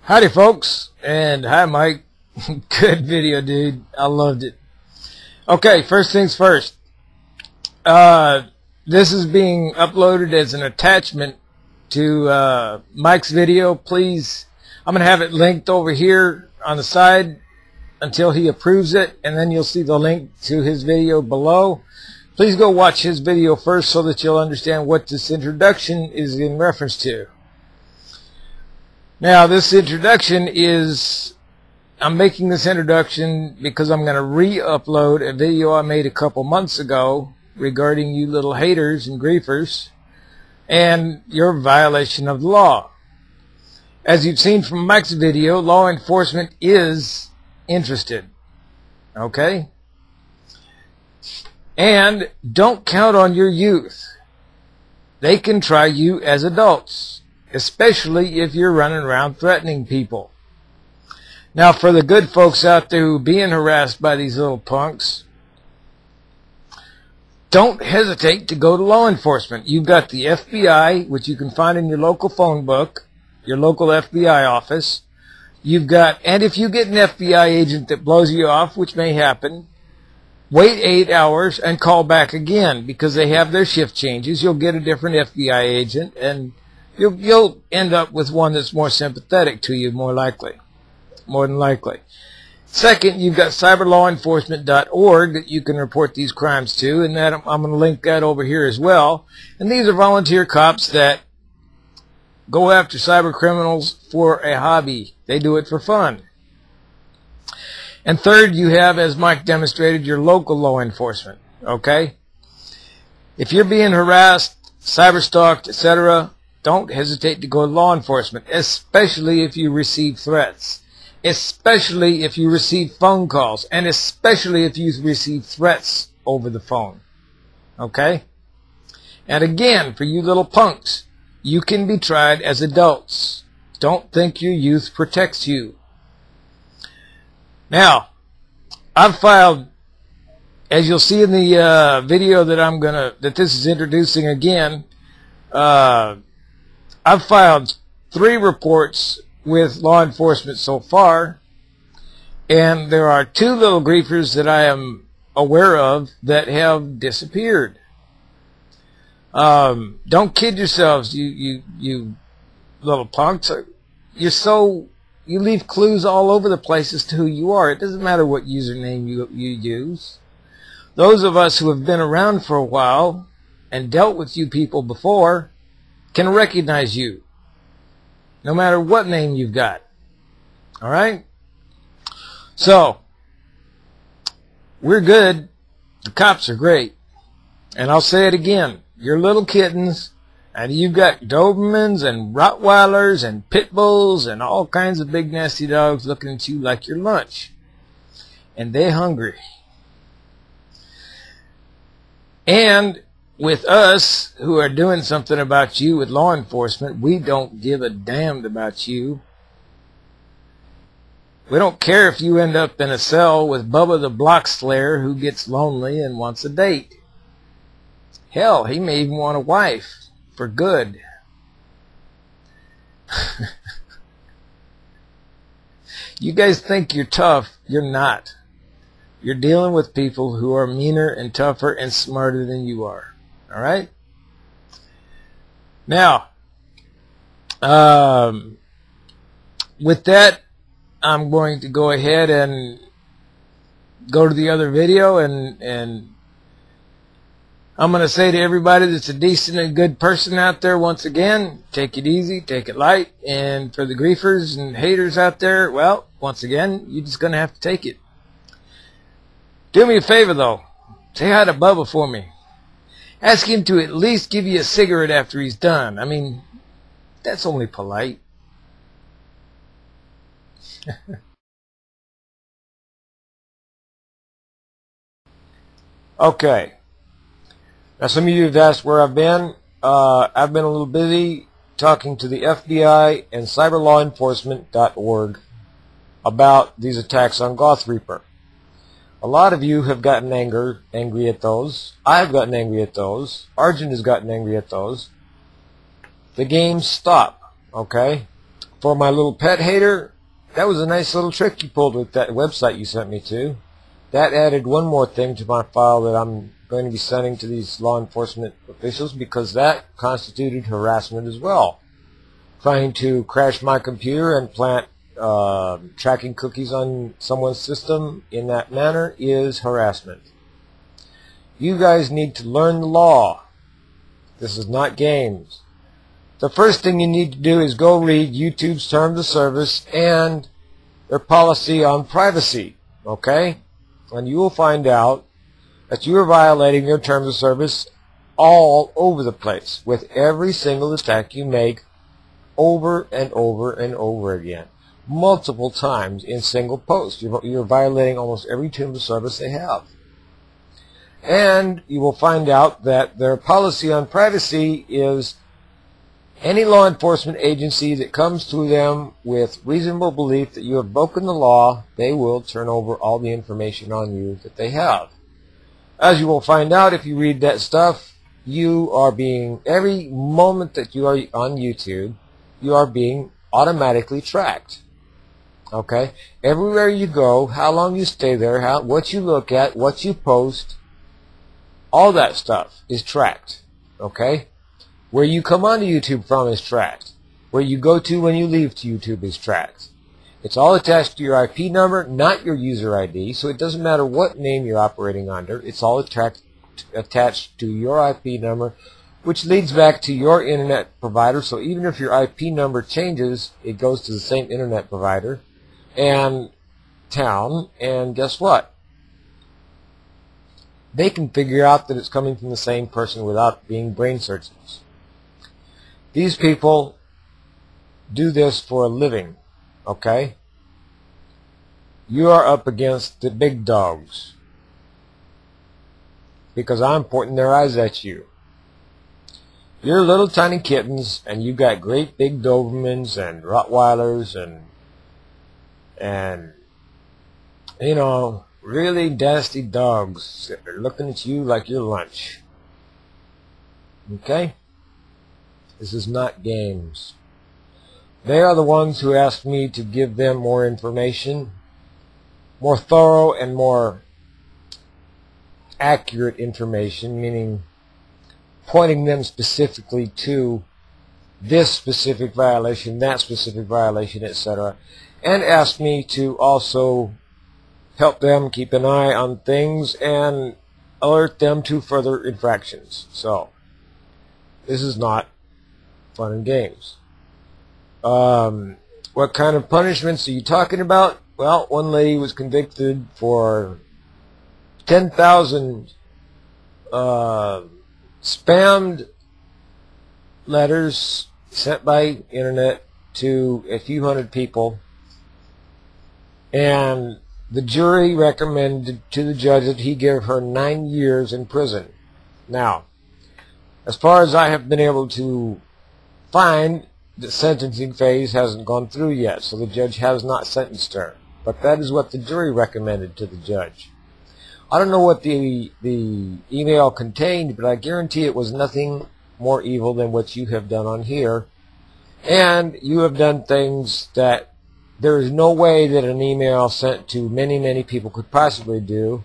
Howdy folks, and hi Mike. Good video, dude. I loved it. Okay, first things first. This is being uploaded as an attachment to Mike's video. Please, I'm going to have it linked over here on the side until he approves it, and then you'll see the link to his video below. Please go watch his video first so that you'll understand what this introduction is in reference to. Now, this introduction is, I'm making this introduction because I'm going to re-upload a video I made a couple months ago regarding you little haters and griefers and your violation of the law. As you've seen from Mike's video, law enforcement is interested. Okay? And don't count on your youth. They can try you as adults, especially if you're running around threatening people. Now, for the good folks out there who are being harassed by these little punks, don't hesitate to go to law enforcement. You've got the FBI, which you can find in your local phone book, your local FBI office. You've got, and if you get an FBI agent that blows you off, which may happen, wait 8 hours and call back again, because they have their shift changes. You'll get a different FBI agent, and you'll end up with one that's more sympathetic to you, more than likely. Second, you've got cyberlawenforcement.org that you can report these crimes to, and that I'm going to link that over here as well. And these are volunteer cops that go after cyber criminals for a hobby. They do it for fun. And third, you have, as Mike demonstrated, your local law enforcement. Okay? If you're being harassed, cyber-stalked, etc., don't hesitate to go to law enforcement, especially if you receive threats, especially if you receive phone calls, and especially if you receive threats over the phone. Okay? And again, for you little punks, you can be tried as adults. Don't think your youth protects you. Now, I've filed, as you'll see in the video that this is introducing again, I've filed 3 reports with law enforcement so far, and there are 2 little griefers that I am aware of that have disappeared. Don't kid yourselves, you little punks. You leave clues all over the place as to who you are. It doesn't matter what username you use. Those of us who have been around for a while and dealt with you people before can recognize you, no matter what name you've got. All right? So, we're good. The cops are great. And I'll say it again. You're little kittens, and you've got Dobermans and Rottweilers and Pit Bulls and all kinds of big nasty dogs looking at you like your lunch. And they're hungry. And with us who are doing something about you with law enforcement, we don't give a damn about you. We don't care if you end up in a cell with Bubba the Block Slayer who gets lonely and wants a date. Hell, he may even want a wife for good. You guys think you're tough. You're not. You're dealing with people who are meaner and tougher and smarter than you are. All right? Now, with that, I'm going to go ahead and go to the other video, and I'm going to say to everybody that's a decent and good person out there, once again, take it easy, take it light, and for the griefers and haters out there, well, once again, you're just going to have to take it. Do me a favor, though. Say hi to Bubba for me. Ask him to at least give you a cigarette after he's done. I mean, that's only polite. Okay. Now, some of you have asked where I've been. I've been a little busy talking to the FBI and cyberlawenforcement.org about these attacks on Goth Reaper. A lot of you have gotten angry at those. I've gotten angry at those. Arjun has gotten angry at those. The games stop, okay? For my little pet hater, that was a nice little trick you pulled with that website you sent me to. That added one more thing to my file that I'm going to be sending to these law enforcement officials, because that constituted harassment as well. Trying to crash my computer and plant tracking cookies on someone's system in that manner is harassment. You guys need to learn the law. This is not games. The first thing you need to do is go read YouTube's terms of service and their policy on privacy, okay? And you will find out that you are violating their terms of service all over the place with every single attack you make over and over and over again, multiple times in single posts. You're violating almost every term of service they have. And you will find out that their policy on privacy is any law enforcement agency that comes to them with reasonable belief that you have broken the law, they will turn over all the information on you that they have. As you will find out if you read that stuff, you are being, every moment that you are on YouTube, you are being automatically tracked. Okay? Everywhere you go, how long you stay there, what you look at, what you post, all that stuff is tracked. Okay? Where you come onto YouTube from is tracked. Where you go to when you leave to YouTube is tracked. It's all attached to your IP number, not your user ID, so it doesn't matter what name you're operating under. It's all attached to your IP number, which leads back to your internet provider. So even if your IP number changes, it goes to the same internet provider and town, and guess what? They can figure out that it's coming from the same person without being brain surgeons. These people do this for a living, okay? You are up against the big dogs because I'm pointing their eyes at you. You're little tiny kittens, and you got great big Dobermans and Rottweilers and you know, really nasty dogs that are looking at you like your lunch. Okay? This is not games. They are the ones who asked me to give them more information, more thorough and more accurate information, meaning pointing them specifically to this specific violation, that specific violation, etc., and asked me to also help them keep an eye on things and alert them to further infractions. So, this is not fun and games. What kind of punishments are you talking about? Well, one lady was convicted for 10,000 spammed letters sent by internet to a few hundred people, and the jury recommended to the judge that he give her 9 years in prison. Now, as far as I have been able to find, the sentencing phase hasn't gone through yet, so the judge has not sentenced her. But that is what the jury recommended to the judge. I don't know what the email contained, but I guarantee it was nothing more evil than what you have done on here. And you have done things that there is no way that an email sent to many, many people could possibly do,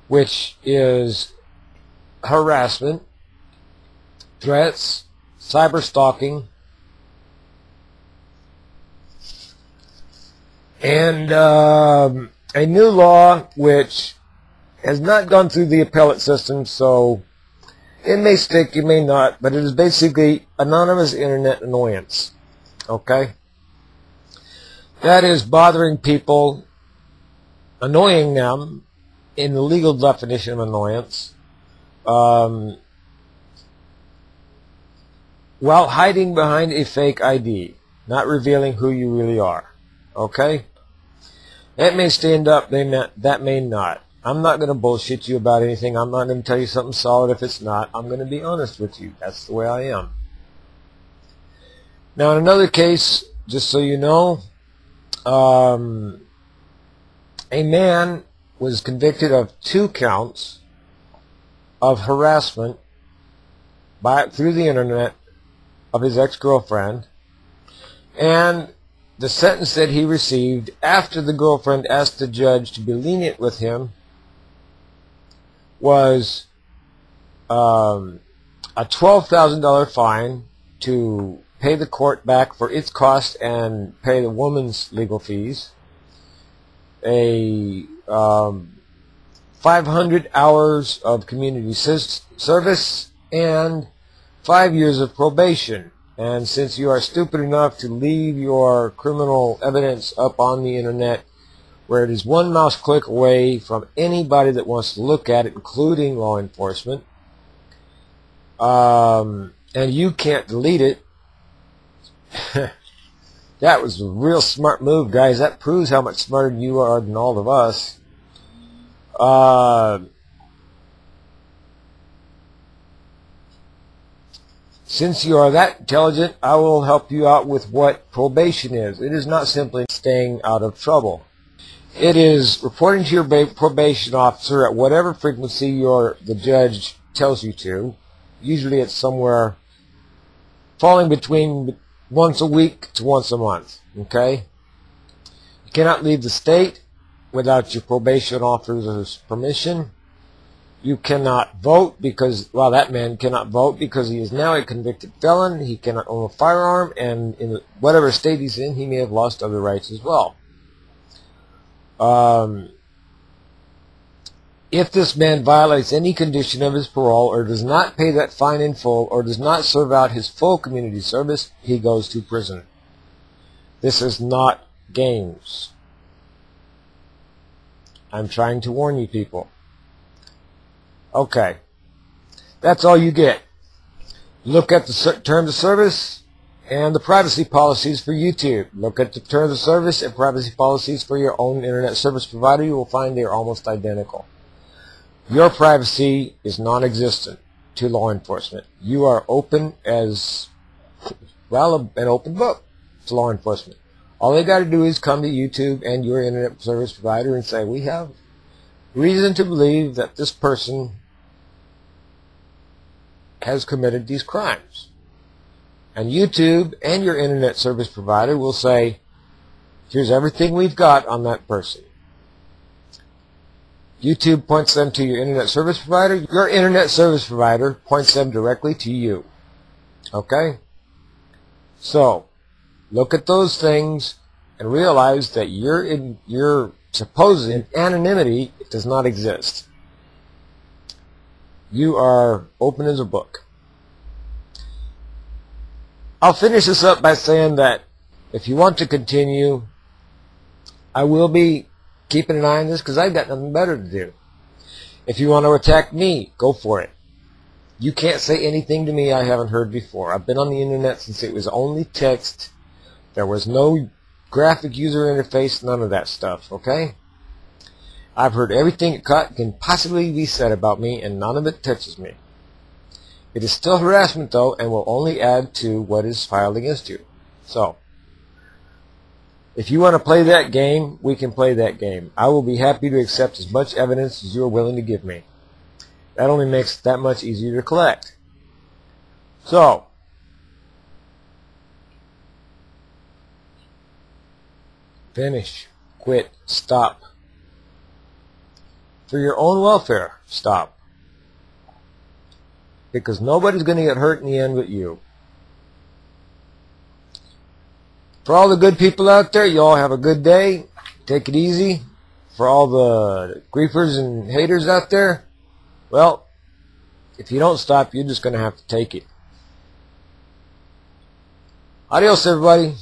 which is harassment, threats, cyber stalking, and a new law which has not gone through the appellate system, so it may stick, it may not, but it is basically anonymous internet annoyance. Okay? That is bothering people, annoying them, in the legal definition of annoyance, while hiding behind a fake ID, not revealing who you really are. Okay? That may stand up, that may not. I'm not going to bullshit you about anything. I'm not going to tell you something solid if it's not. I'm going to be honest with you. That's the way I am. Now, in another case, just so you know, a man was convicted of 2 counts of harassment through the internet of his ex-girlfriend. And the sentence that he received after the girlfriend asked the judge to be lenient with him was a $12,000 fine to pay the court back for its cost and pay the woman's legal fees, a 500 hours of community service, and 5 years of probation. And since you are stupid enough to leave your criminal evidence up on the internet, where it is one mouse click away from anybody that wants to look at it, including law enforcement, and you can't delete it, that was a real smart move, guys. That proves how much smarter you are than all of us. Since you are that intelligent, I will help you out with what probation is. It is not simply staying out of trouble. It is reporting to your probation officer at whatever frequency the judge tells you to. Usually it's somewhere falling between once a week to once a month. Okay? You cannot leave the state without your probation officer's permission. You cannot vote because, well, that man cannot vote because he is now a convicted felon. He cannot own a firearm, and in whatever state he's in, he may have lost other rights as well. If this man violates any condition of his parole or does not pay that fine in full or does not serve out his full community service, he goes to prison. This is not games. I'm trying to warn you people. Okay, that's all you get. Look at the terms of service and the privacy policies for YouTube. Look at the terms of service and privacy policies for your own internet service provider. You will find they are almost identical. Your privacy is non-existent to law enforcement. You are open as, well, an open book to law enforcement. All they got to do is come to YouTube and your internet service provider and say, we have reason to believe that this person has committed these crimes. And YouTube and your internet service provider will say, here's everything we've got on that person. YouTube points them to your internet service provider. Your internet service provider points them directly to you. Okay? So, look at those things and realize that your supposed anonymity does not exist. You are open as a book. I'll finish this up by saying that if you want to continue, I will be keeping an eye on this because I've got nothing better to do. If you want to attack me, go for it. You can't say anything to me I haven't heard before. I've been on the internet since it was only text. There was no graphic user interface, none of that stuff, okay? I've heard everything that can possibly be said about me, and none of it touches me. It is still harassment, though, and will only add to what is filed against you. So, if you want to play that game, we can play that game. I will be happy to accept as much evidence as you are willing to give me. That only makes it that much easier to collect. So, finish, quit, stop. For your own welfare, stop. Because nobody's going to get hurt in the end but you. For all the good people out there, you all have a good day. Take it easy. For all the griefers and haters out there, well, if you don't stop, you're just going to have to take it. Adios, everybody.